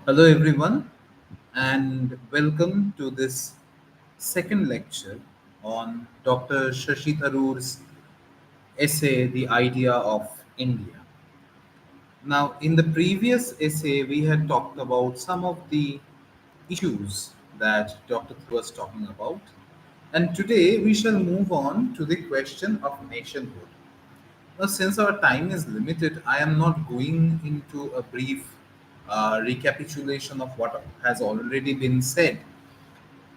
Hello, everyone, and welcome to this second lecture on Dr. Shashi Tharoor's essay, The Idea of India. Now, in the previous essay, we had talked about some of the issues that Dr. Tharoor was talking about, and today we shall move on to the question of nationhood. Now, since our time is limited, I am not going into a brief recapitulation of what has already been said.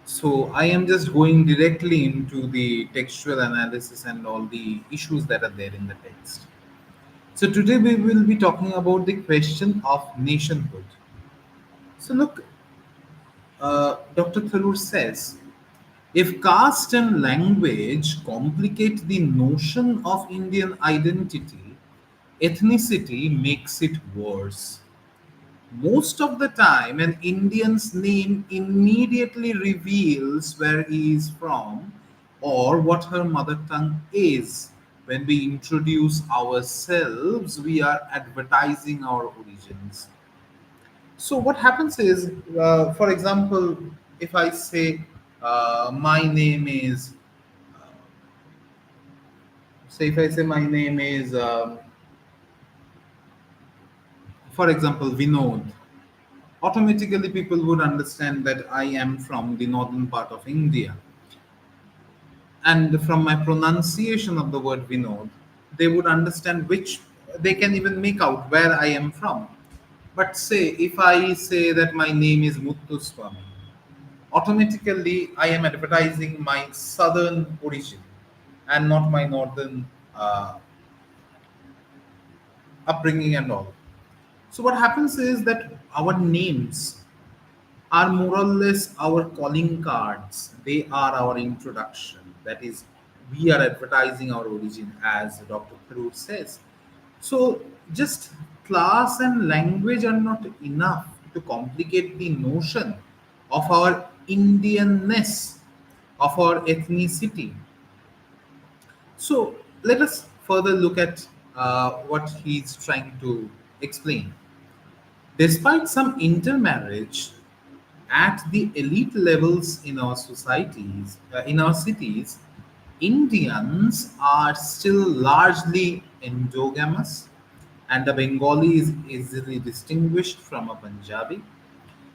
So, I am just going directly into the textual analysis and all the issues that are there in the text. So, today we will be talking about the question of nationhood. So, look, Dr. Tharoor says if caste and language complicate the notion of Indian identity, ethnicity makes it worse. Most of the time, an Indian's name immediately reveals where he is from or what her mother tongue is. When we introduce ourselves, we are advertising our origins. So, what happens is, for example, if I say, my name is, say, if I say my name is, for example, Vinod, automatically people would understand that I am from the northern part of India. And from my pronunciation of the word Vinod, they would understand which, they can even make out where I am from. But say, if I say that my name is Muttuswamy, automatically I am advertising my southern origin and not my northern upbringing and all. So, what happens is that our names are more or less our calling cards. They are our introduction. That is, we are advertising our origin, as Dr. Tharoor says. So, just class and language are not enough to complicate the notion of our Indianness, of our ethnicity. So, let us further look at what he's trying to explain. Despite some intermarriage at the elite levels in our societies, in our cities, Indians are still largely endogamous, and a Bengali is easily distinguished from a Punjabi.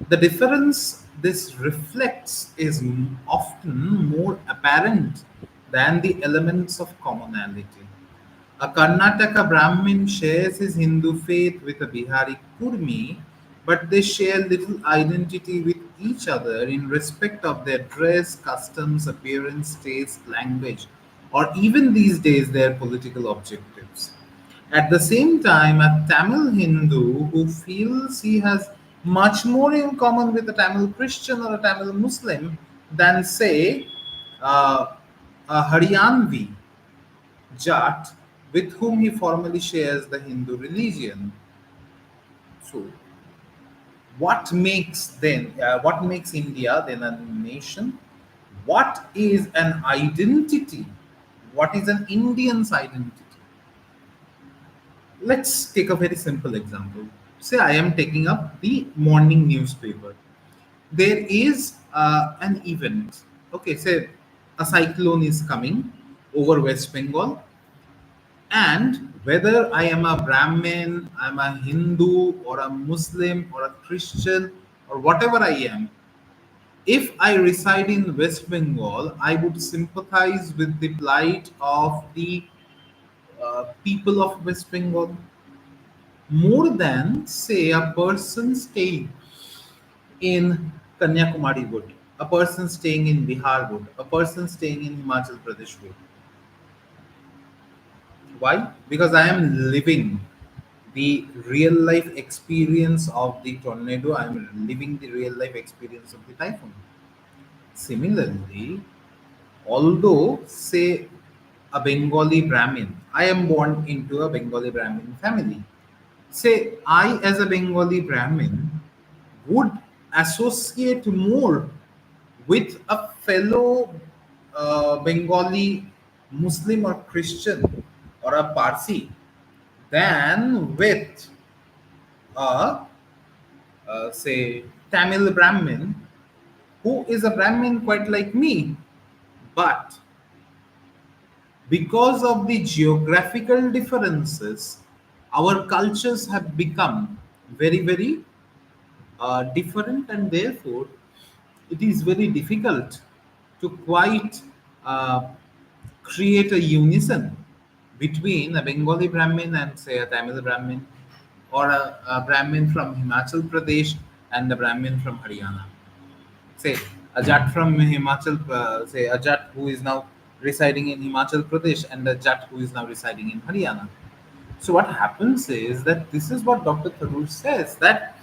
The difference this reflects is often more apparent than the elements of commonality. A Karnataka Brahmin shares his Hindu faith with a Bihari Kurmi, but they share little identity with each other in respect of their dress, customs, appearance, taste, language, or even these days their political objectives. At the same time, a Tamil Hindu who feels he has much more in common with a Tamil Christian or a Tamil Muslim than, say, uh, a Haryanvi Jat with whom he formally shares the Hindu religion. So, what makes India then a nation? What is an identity? What is an Indian's identity? Let's take a very simple example. Say I am taking up the morning newspaper. There is an event. Okay, say a cyclone is coming over West Bengal, and whether I am a Brahmin, I'm a Hindu, or a Muslim, or a Christian, or whatever I am, if I reside in West Bengal, I would sympathize with the plight of the people of West Bengal more than, say, a person staying in Kanyakumari would, a person staying in Bihar would, a person staying in Himachal Pradesh would. Why? Because I am living the real life experience of the tornado, I am living the real life experience of the typhoon. Similarly, although, say, a Bengali Brahmin, I am born into a Bengali Brahmin family. Say, I, as a Bengali Brahmin, would associate more with a fellow Bengali Muslim or Christian or a Parsi than with a say, Tamil Brahmin, who is a Brahmin quite like me, but because of the geographical differences, our cultures have become very, very different, and therefore it is very difficult to quite uh, create a unison between a Bengali Brahmin and, say, a Tamil Brahmin, or a Brahmin from Himachal Pradesh and a Brahmin from Haryana. Say a Jat from Himachal, say a Jat who is now residing in Himachal Pradesh and a Jat who is now residing in Haryana. So what happens is that this is what Dr. Tharoor says, that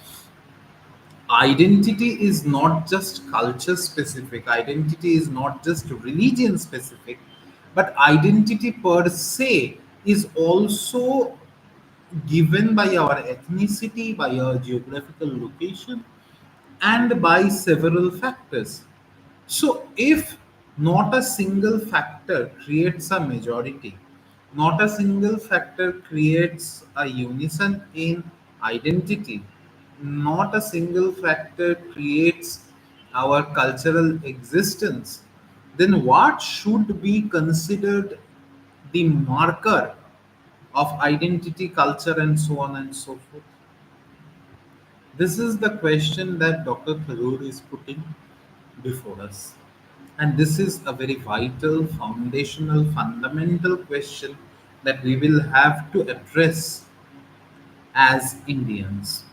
identity is not just culture specific, identity is not just religion specific, but identity per se is also given by our ethnicity, by our geographical location, and by several factors. So, if not a single factor creates a majority, not a single factor creates a unison in identity, not a single factor creates our cultural existence, then what should be considered the marker of identity, culture, and so on and so forth? This is the question that Dr. Tharoor is putting before us. And this is a very vital, foundational, fundamental question that we will have to address as Indians.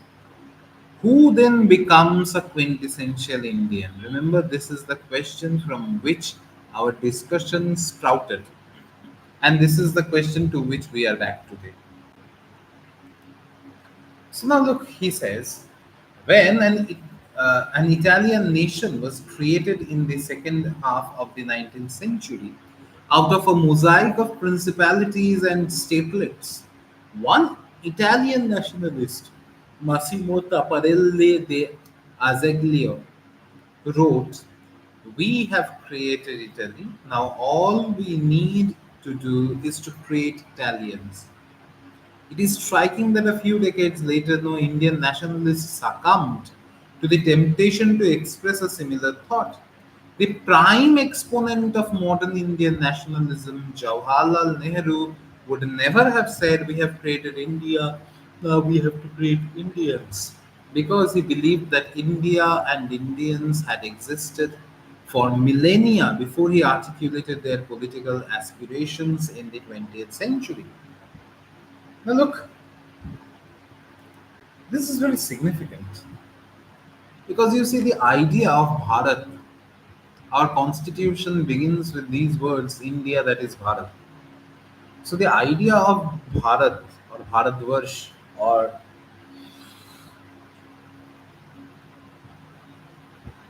Who then becomes a quintessential Indian? Remember, this is the question from which our discussion sprouted. And this is the question to which we are back today. So now look, he says, when an Italian nation was created in the second half of the 19th century, out of a mosaic of principalities and statelets, one Italian nationalist, Massimo Tapparelle de Azeglio, wrote, "We have created Italy. Now all we need to do is to create Italians." It is striking that a few decades later, no Indian nationalists succumbed to the temptation to express a similar thought. The prime exponent of modern Indian nationalism, Jawaharlal Nehru, would never have said, "We have created India, now we have to create Indians," because he believed that India and Indians had existed for millennia before he articulated their political aspirations in the 20th century. Now, look, this is very significant because you see, the idea of Bharat, our constitution begins with these words, India, that is Bharat. So the idea of Bharat or Bharatvarsh, or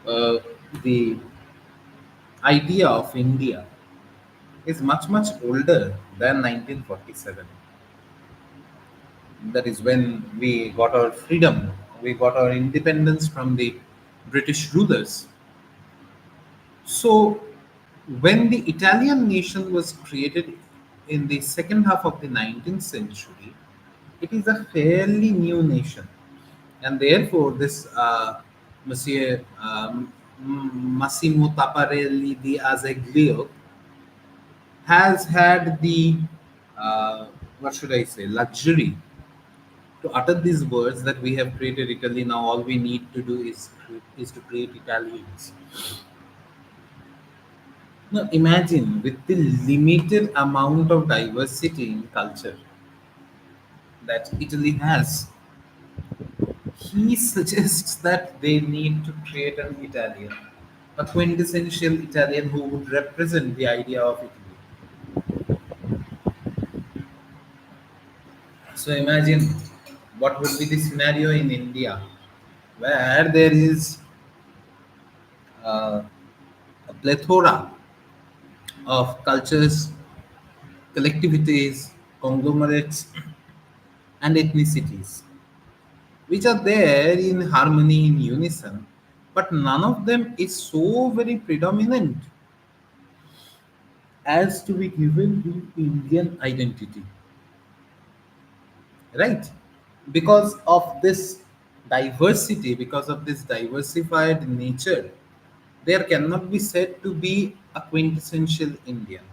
uh, the idea of India, is much, much older than 1947. That is when we got our freedom, we got our independence from the British rulers. So, when the Italian nation was created in the second half of the 19th century, it is a fairly new nation, and therefore this Monsieur Massimo Tapparelli di Azeglio has had the what should I say, luxury to utter these words that we have created Italy. Now all we need to do is to create Italians. Now imagine, with the limited amount of diversity in culture that Italy has, he suggests that they need to create an Italian, a quintessential Italian who would represent the idea of Italy. So imagine what would be the scenario in India, where there is uh, a plethora of cultures, collectivities, conglomerates, and ethnicities, which are there in harmony, in unison, but none of them is so very predominant as to be given the Indian identity, right? Because of this diversity, because of this diversified nature, there cannot be said to be a quintessential Indian.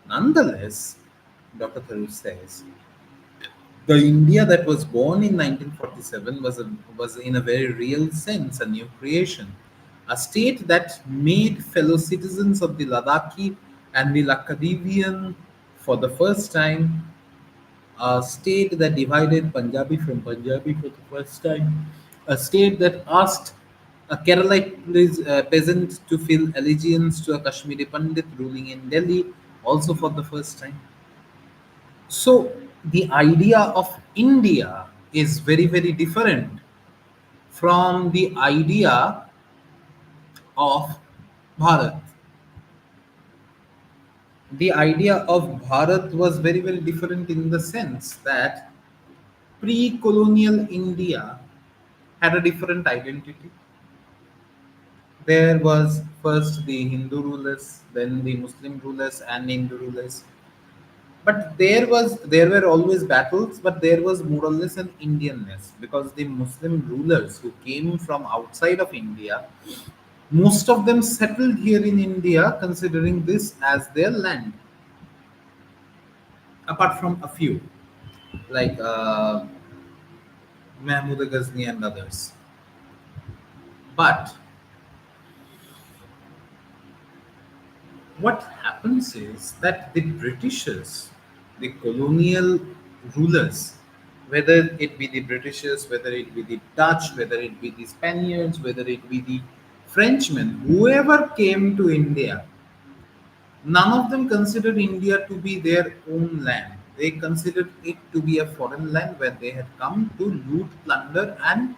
Nonetheless, Dr. Tharoor says, the India that was born in 1947 was in a very real sense a new creation, a state that made fellow citizens of the Ladakhi and the Lakkadivian for the first time, a state that divided Punjabi from Punjabi for the first time, a state that asked a Keralite peasant to feel allegiance to a Kashmiri Pandit ruling in Delhi also for the first time. So the idea of India is very, very different from the idea of Bharat. The idea of Bharat was very, very different in the sense that pre colonial India had a different identity. There was first the Hindu rulers, then the Muslim rulers and Hindu rulers. But there were always battles, but there was more or less an Indianness because the Muslim rulers who came from outside of India, most of them settled here in India, considering this as their land. Apart from a few like Mahmud Ghazni and others. But what happens is that the Britishers, the colonial rulers, whether it be the Britishers, whether it be the Dutch, whether it be the Spaniards, whether it be the Frenchmen, whoever came to India, none of them considered India to be their own land. They considered it to be a foreign land where they had come to loot, plunder, and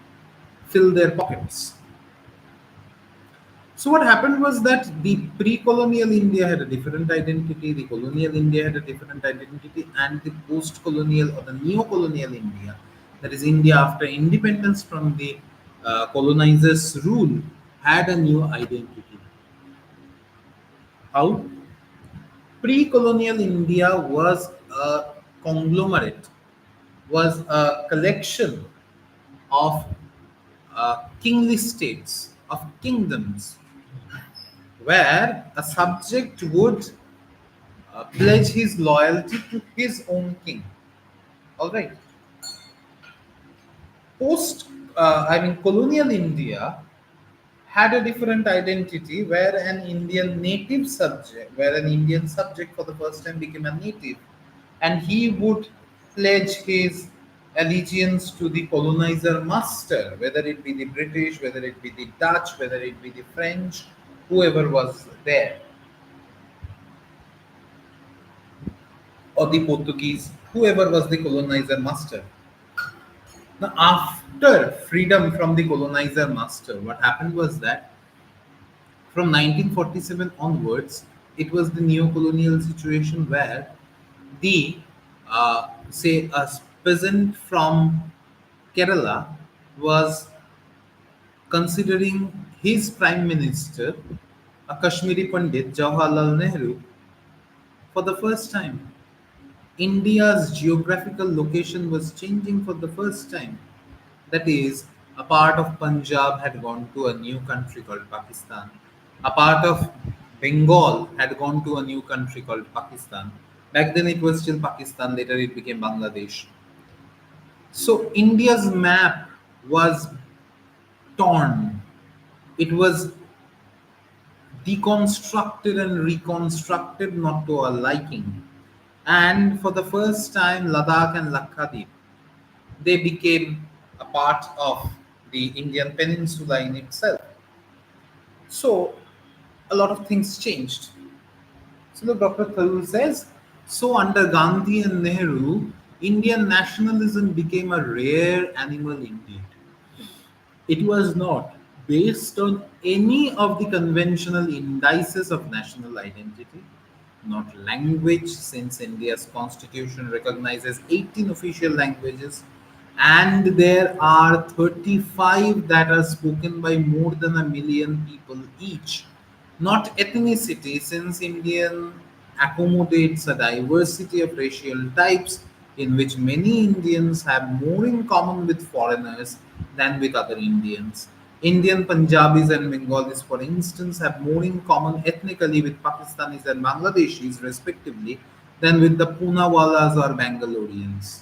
fill their pockets. So what happened was that the pre-colonial India had a different identity, the colonial India had a different identity, and the post-colonial or the neo-colonial India, that is India after independence from the colonizers' rule, had a new identity. How? Pre-colonial India was a conglomerate, was a collection of kingly states, of kingdoms, where a subject would pledge his loyalty to his own king. All right. Colonial India had a different identity where an Indian subject for the first time became a native, and he would pledge his allegiance to the colonizer master, whether it be the British, whether it be the Dutch, whether it be the French, whoever was there, or the Portuguese, whoever was the colonizer master. Now, after freedom from the colonizer master, what happened was that from 1947 onwards, it was the neo-colonial situation where the say a peasant from Kerala was considering his prime minister, a Kashmiri Pandit Jawaharlal Nehru, for the first time. India's geographical location was changing for the first time. That is, a part of Punjab had gone to a new country called Pakistan. A part of Bengal had gone to a new country called Pakistan. Back then it was still Pakistan, later it became Bangladesh. So India's map was torn. It was deconstructed and reconstructed not to our liking. And for the first time, Ladakh and Lakshadweep, they became a part of the Indian peninsula in itself. So a lot of things changed. So look, Dr. Tharoor says, so under Gandhi and Nehru, Indian nationalism became a rare animal indeed. It was not based on any of the conventional indices of national identity, not language, since India's constitution recognizes 18 official languages and there are 35 that are spoken by more than a million people each. Not ethnicity, since Indian accommodates a diversity of racial types. in which many Indians have more in common with foreigners than with other Indians. Indian Punjabis and Bengalis, for instance, have more in common ethnically with Pakistanis and Bangladeshis, respectively, than with the Punawalas or Bangaloreans.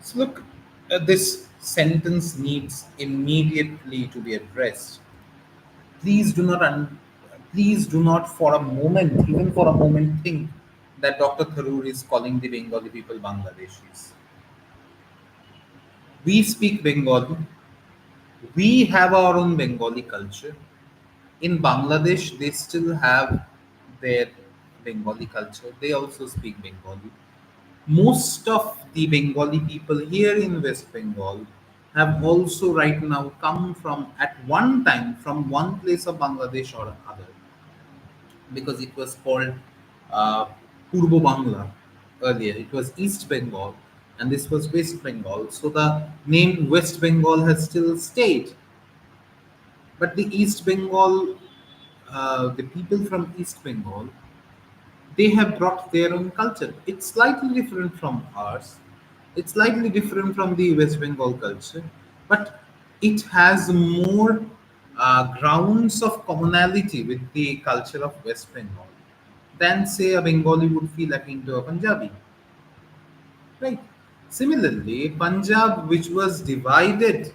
So, look, this sentence needs immediately to be addressed. Please do not, please do not for a moment, even for a moment, think that Dr. Tharoor is calling the Bengali people Bangladeshis. We speak Bengali. We have our own Bengali culture. In Bangladesh, they still have their Bengali culture. They also speak Bengali. Most of the Bengali people here in West Bengal have also right now come from at one time from one place of Bangladesh or other, because it was called uh, Purbo Bangla earlier. It was East Bengal and this was West Bengal. So the name West Bengal has still stayed. But the East Bengal, the people from East Bengal, they have brought their own culture. It's slightly different from ours. It's slightly different from the West Bengal culture, but it has more grounds of commonality with the culture of West Bengal than, say, a Bengali would feel akin to a Punjabi. Right? Similarly, Punjab, which was divided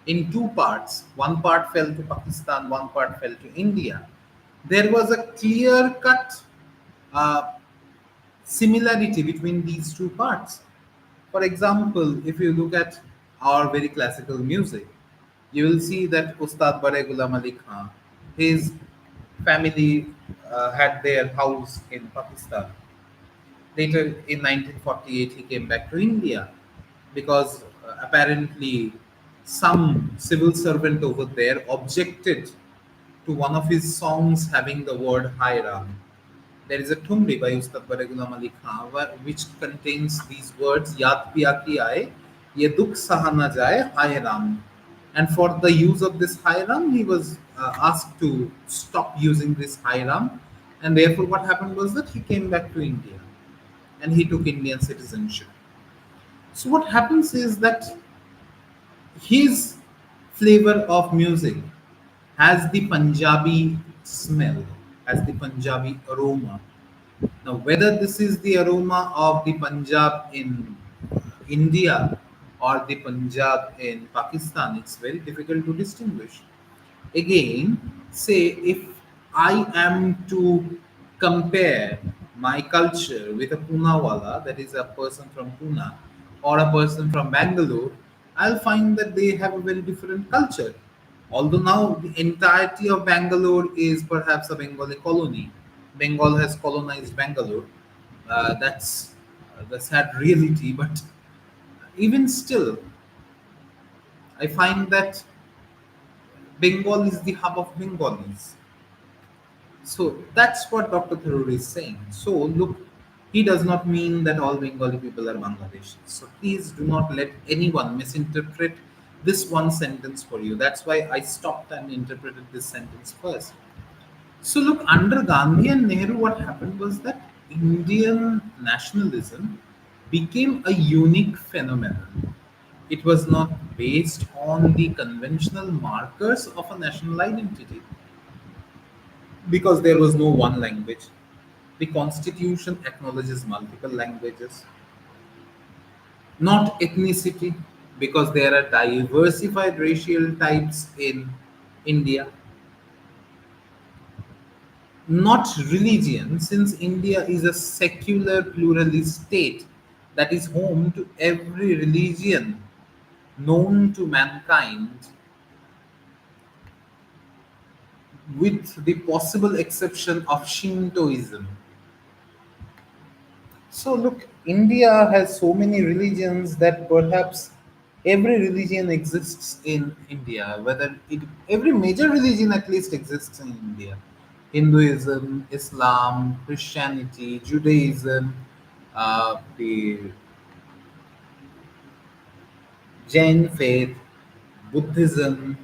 in two parts, one part fell to Pakistan, one part fell to India. There was a clear cut uh, similarity between these two parts. For example, if you look at our very classical music, you will see that Ustad Bare Ghulam Ali Khan, his family had their house in Pakistan. Later in 1948, he came back to India because apparently some civil servant over there objected to one of his songs having the word Hiram. There is a Tumri by Ustad Bare Ghulam Ali Khan which contains these words Yad Piya Ki Aaye, Ye Dukh Sahana Jaye, Hai Ram. And for the use of this Hai Ram, he was asked to stop using this Hai Ram. And therefore, what happened was that he came back to India and he took Indian citizenship. So, what happens is that his flavor of music has the Punjabi smell, has the Punjabi aroma. Now, whether this is the aroma of the Punjab in India or the Punjab in Pakistan, it's very difficult to distinguish. Again, say if I am to compare my culture with a Punawala, that is a person from Pune, or a person from Bangalore, I'll find that they have a very different culture. Although now the entirety of Bangalore is perhaps a Bengali colony, Bengal has colonized Bangalore. That's the sad reality, but even still, I find that Bengal is the hub of Bengalis. So that's what Dr. Tharoor is saying. So look, he does not mean that all Bengali people are Bangladeshis. So please do not let anyone misinterpret this one sentence for you. That's why I stopped and interpreted this sentence first. So look, under Gandhi and Nehru, what happened was that Indian nationalism became a unique phenomenon. It was not based on the conventional markers of a national identity because there was no one language. The constitution acknowledges multiple languages, not ethnicity, because there are diversified racial types in India, not religion, since India is a secular pluralist state that is home to every religion known to mankind, with the possible exception of Shintoism. So, look, India has so many religions that perhaps every religion exists in India, every major religion at least exists in India. Hinduism, Islam, Christianity, Judaism, the Jain faith, Buddhism,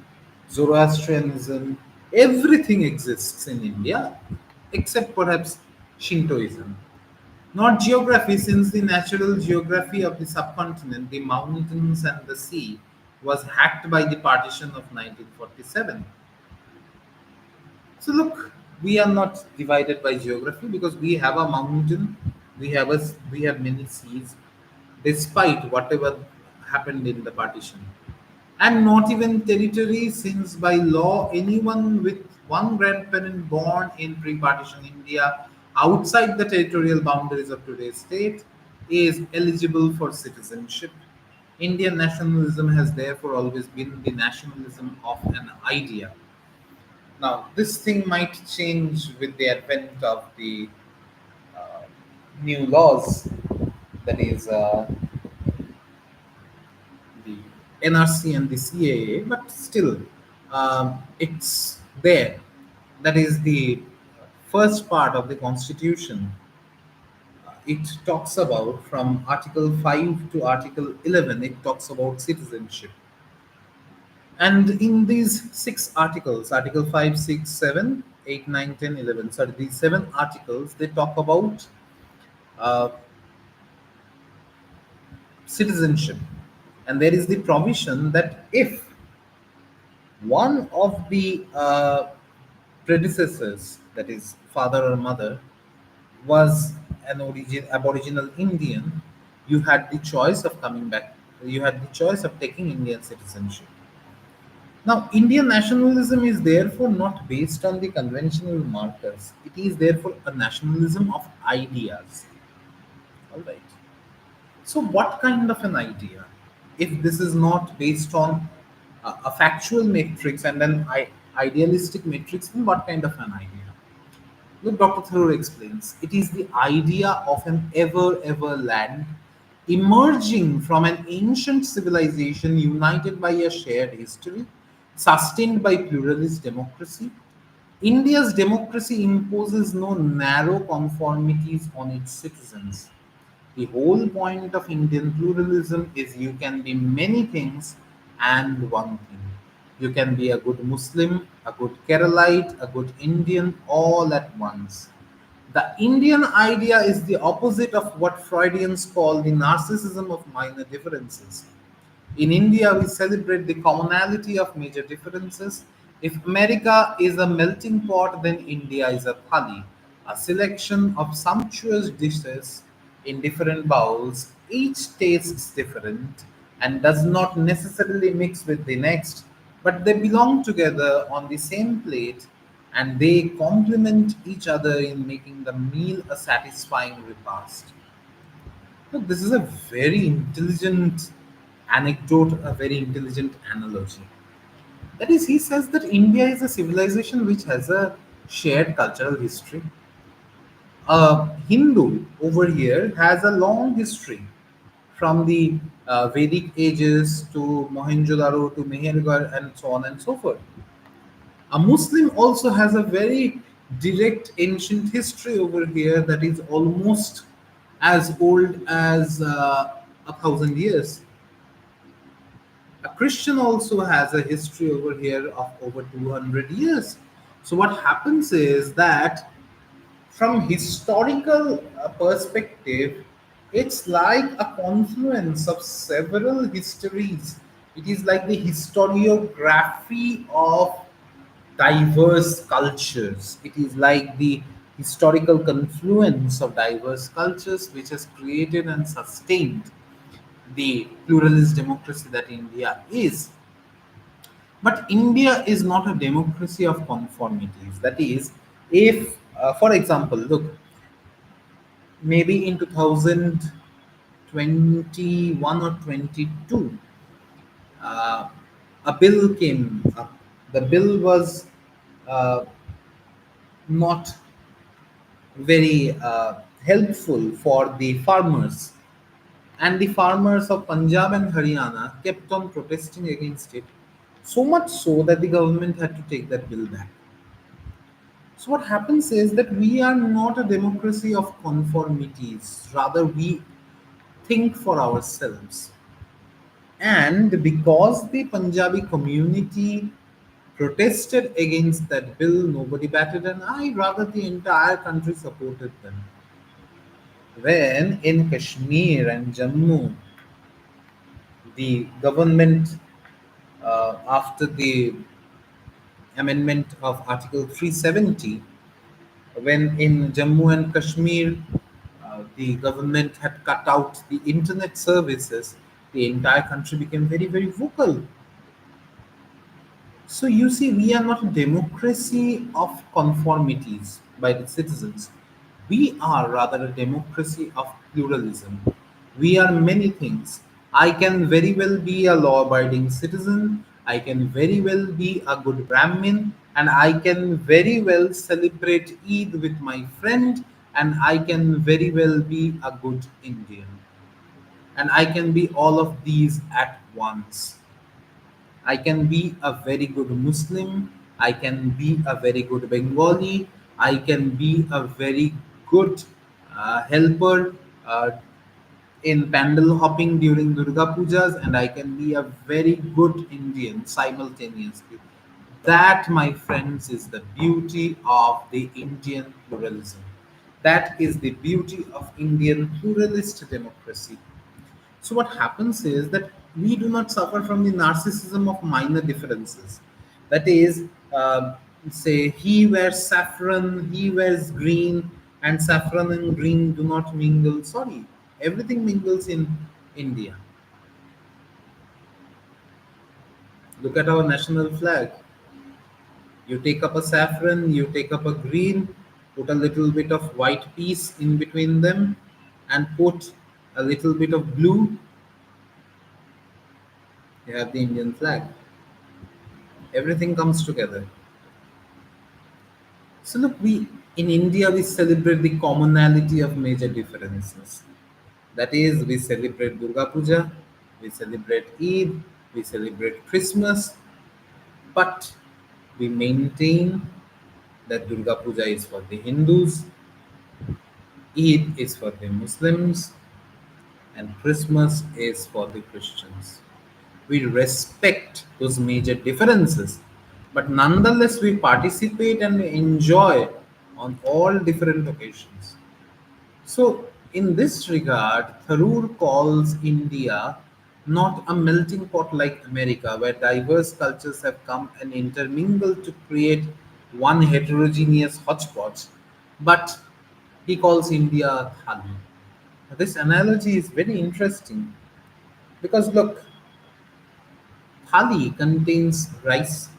Zoroastrianism, everything exists in India except perhaps Shintoism. Not geography, since the natural geography of the subcontinent, the mountains and the sea, was hacked by the partition of 1947. So look, we are not divided by geography because we have a mountain, we have many seas, despite whatever happened in the partition. And not even territory, since by law anyone with one grandparent born in pre-partition India outside the territorial boundaries of today's state is eligible for citizenship. Indian nationalism has therefore always been the nationalism of an idea. Now, this thing might change with the advent of the uh, new laws, that is the NRC and the CAA, but still, it's there. That is the first part of the Constitution. It talks about from Article 5 to Article 11, it talks about citizenship. And in these six articles, Article 5, 6, 7, 8, 9, 10, 11, sorry, these seven articles, they talk about uh, citizenship. And there is the provision that if one of the predecessors, that is father or mother, was an Aboriginal Indian, you had the choice of coming back. You had the choice of taking Indian citizenship. Now, Indian nationalism is therefore not based on the conventional markers. It is therefore a nationalism of ideas. All right. So, what kind of an idea? If this is not based on a factual matrix and an idealistic matrix, then what kind of an idea? Look, Dr. Tharoor explains it is the idea of an ever land emerging from an ancient civilization united by a shared history, sustained by pluralist democracy. India's democracy imposes no narrow conformities on its citizens. The whole point of Indian pluralism is you can be many things and one thing. You can be a good Muslim, a good Keralite, a good Indian, all at once. The Indian idea is the opposite of what Freudians call the narcissism of minor differences. In India, we celebrate the commonality of major differences. If America is a melting pot, then India is a thali, a selection of sumptuous dishes in different bowls. Each tastes different and does not necessarily mix with the next, but they belong together on the same plate and they complement each other in making the meal a satisfying repast. Look, this is a very intelligent anecdote, a very intelligent analogy. That is, he says that India is a civilization which has a shared cultural history. A Hindu over here has a long history from the Vedic ages to Mohenjo-daro to Mehergarh and so on and so forth. A Muslim also has a very direct ancient history over here that is almost as old as 1,000 years. A Christian also has a history over here of over 200 years. So, what happens is that from historical perspective, it's like a confluence of several histories. It is like the historiography of diverse cultures. It is like the historical confluence of diverse cultures which has created and sustained the pluralist democracy that India is. But India is not a democracy of conformities. That is, if, for example, look, maybe in 2021 or 22, uh, a bill came up. The bill was uh, not very helpful for the farmers. And the farmers of Punjab and Haryana kept on protesting against it, so much so that the government had to take that bill back. So, what happens is that we are not a democracy of conformities, rather, we think for ourselves. And because the Punjabi community protested against that bill, nobody batted an eye, rather, the entire country supported them. When in Kashmir and Jammu, the government, after the amendment of Article 370, when in Jammu and Kashmir, the government had cut out the internet services, the entire country became very, very vocal. So you see, we are not a democracy of conformities by the citizens. We are rather a democracy of pluralism. We are many things. I can very well be a law abiding citizen. I can very well be a good Brahmin. And I can very well celebrate Eid with my friend. And I can very well be a good Indian. And I can be all of these at once. I can be a very good Muslim. I can be a very good Bengali. I can be a very good helper in pandal hopping during Durga Pujas, and I can be a very good Indian simultaneously. That, my friends, is the beauty of the Indian pluralism. That is the beauty of Indian pluralist democracy. So what happens is that we do not suffer from the narcissism of minor differences. That is, say he wears saffron, he wears green, and saffron and green do not mingle. Sorry, everything mingles in India. Look at our national flag. You take up a saffron, you take up a green, put a little bit of white piece in between them, and put a little bit of blue. You have the Indian flag. Everything comes together. So look, we in India we celebrate the commonality of major differences. That is, we celebrate Durga Puja, we celebrate Eid, we celebrate Christmas, but we maintain that Durga Puja is for the Hindus, Eid is for the Muslims, and Christmas is for the Christians. We respect those major differences, but nonetheless we participate and we enjoy on all different occasions. So, in this regard, Tharoor calls India not a melting pot like America, where diverse cultures have come and intermingled to create one heterogeneous hodgepodge, but he calls India a thali. This analogy is very interesting because look, thali contains rice,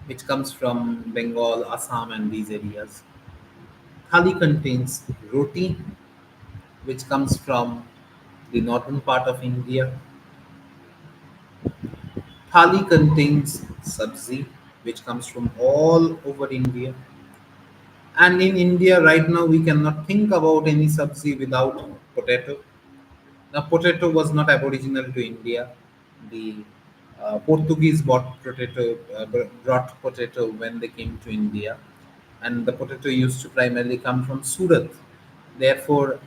which comes from Bengal, Assam, and these areas. Thali contains roti, which comes from the northern part of India. Thali contains sabzi, which comes from all over India. And in India, right now, we cannot think about any sabzi without potato. Now, potato was not aboriginal to India. The Portuguese brought potato when they came to India, and the potato used to primarily come from Surat. Therefore,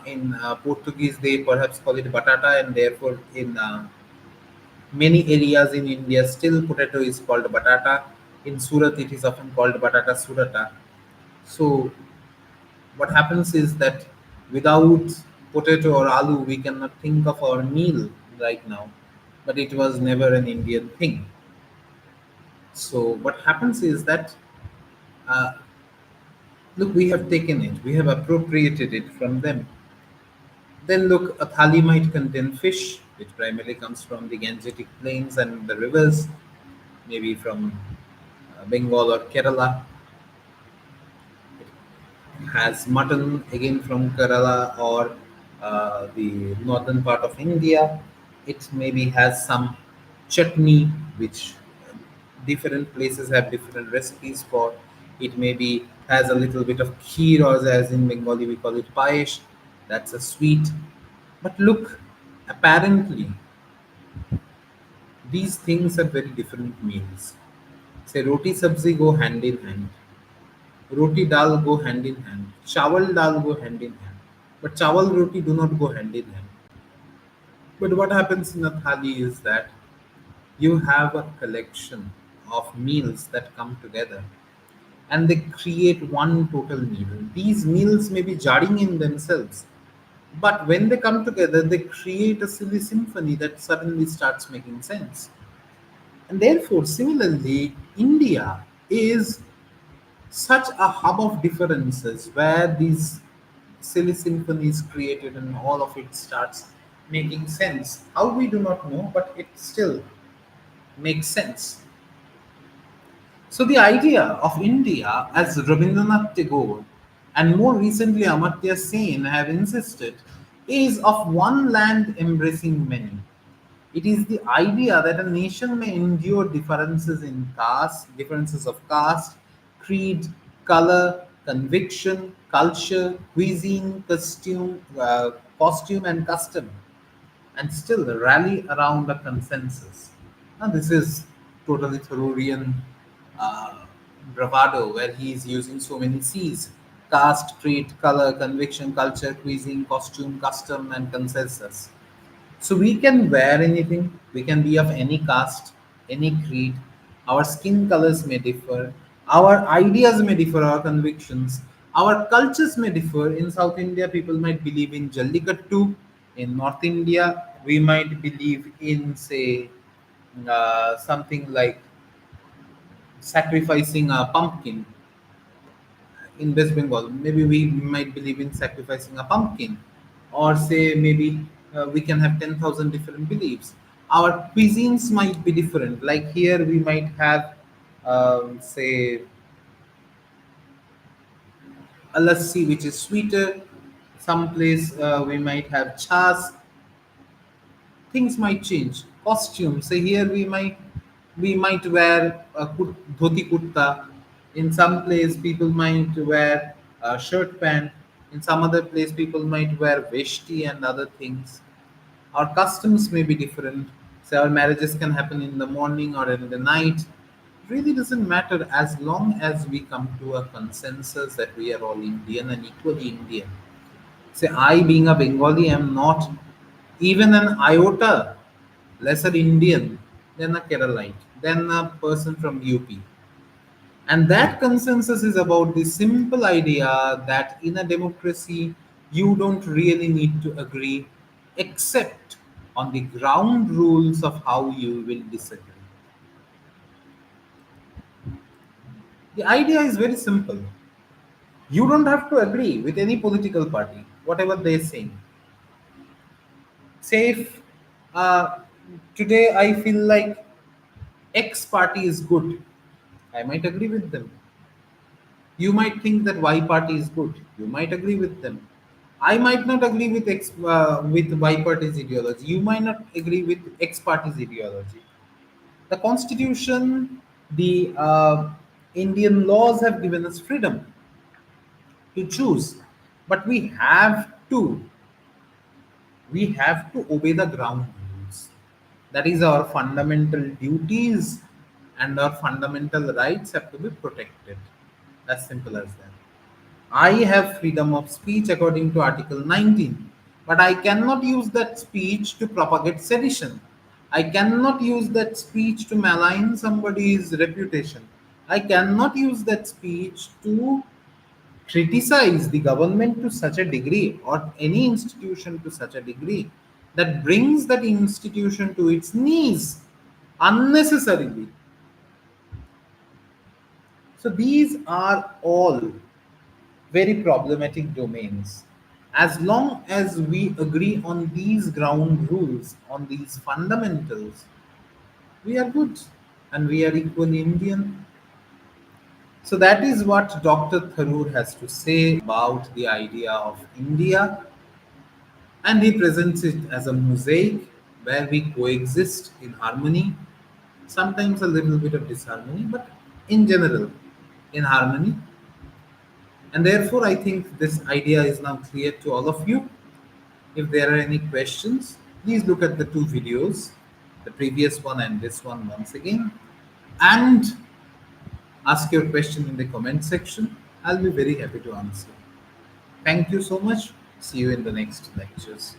in Portuguese, they perhaps call it batata, and therefore, in many areas in India, still potato is called batata. In Surat, it is often called batata surata. So, what happens is that without potato or aloo, we cannot think of our meal right now. But it was never an Indian thing. So, what happens is that uh, look, we have taken it, we have appropriated it from them. Then look, a thali might contain fish, which primarily comes from the Gangetic plains and the rivers, maybe from Bengal or Kerala. It has mutton again from Kerala or the northern part of India. It maybe has some chutney, which different places have different recipes for. It maybe has a little bit of kheer, or as in Bengali we call it payesh. That's a sweet. But look, apparently these things are very different meals. Say roti sabzi go hand in hand. Roti dal go hand in hand. Chawal dal go hand in hand. But chawal roti do not go hand in hand. But what happens in a thali is that you have a collection of meals that come together, and they create one total meal. These meals may be jarring in themselves, but when they come together, they create a silly symphony that suddenly starts making sense. And therefore, similarly, India is such a hub of differences where these silly symphonies created and all of it starts making sense. How we do not know, but it still makes sense. So the idea of India, as Rabindranath Tagore and more recently Amartya Sen have insisted, is of one land embracing many. It is the idea that a nation may endure differences of caste, creed, color, conviction, culture, cuisine, costume, and custom, and still rally around a consensus. Now, this is totally Tharoorian uh, bravado, where he is using so many C's: caste, creed, color, conviction, culture, cuisine, costume, custom, and consensus. So we can wear anything, we can be of any caste, any creed. Our skin colors may differ, our ideas may differ, our convictions, our cultures may differ. In South India, people might believe in Jallikattu. In North India, we might believe in, say, something like sacrificing a pumpkin. In West Bengal, maybe we might believe in sacrificing a pumpkin, or say maybe we can have 10,000 different beliefs. Our cuisines might be different. Like here, we might have, say, a lassi which is sweeter. Some place we might have chas. Things might change. Costumes. So here we might wear a dhoti kurta. In some place, people might wear a shirt pant. In some other place, people might wear veshti and other things. Our customs may be different. So our marriages can happen in the morning or in the night. It really doesn't matter as long as we come to a consensus that we are all Indian and equally Indian. Say, I, being a Bengali, am not even an iota lesser Indian than a Keralite, than a person from UP. And that consensus is about the simple idea that in a democracy, you don't really need to agree except on the ground rules of how you will disagree. The idea is very simple. You don't have to agree with any political party, whatever they're saying. Say if uh, today I feel like X party is good, I might agree with them. You might think that Y party is good, you might agree with them. I might not agree with with Y party's ideology. You might not agree with X party's ideology. The Constitution, the Indian laws have given us freedom to choose, but we have to obey the ground rules. That is our fundamental duties, and our fundamental rights have to be protected. As simple as that. I have freedom of speech according to Article 19, but I cannot use that speech to propagate sedition. I cannot use that speech to malign somebody's reputation. I cannot use that speech to criticize the government to such a degree or any institution to such a degree that brings that institution to its knees unnecessarily. So these are all very problematic domains. As long as we agree on these ground rules, on these fundamentals, we are good and we are equally Indian. So that is what Dr. Tharoor has to say about the idea of India, and he presents it as a mosaic where we coexist in harmony, sometimes a little bit of disharmony, but in general, in harmony. And therefore, I think this idea is now clear to all of you. If there are any questions, please look at the two videos, the previous one and this one once again, and ask your question in the comment section. I'll be very happy to answer. Thank you so much. See you in the next lectures.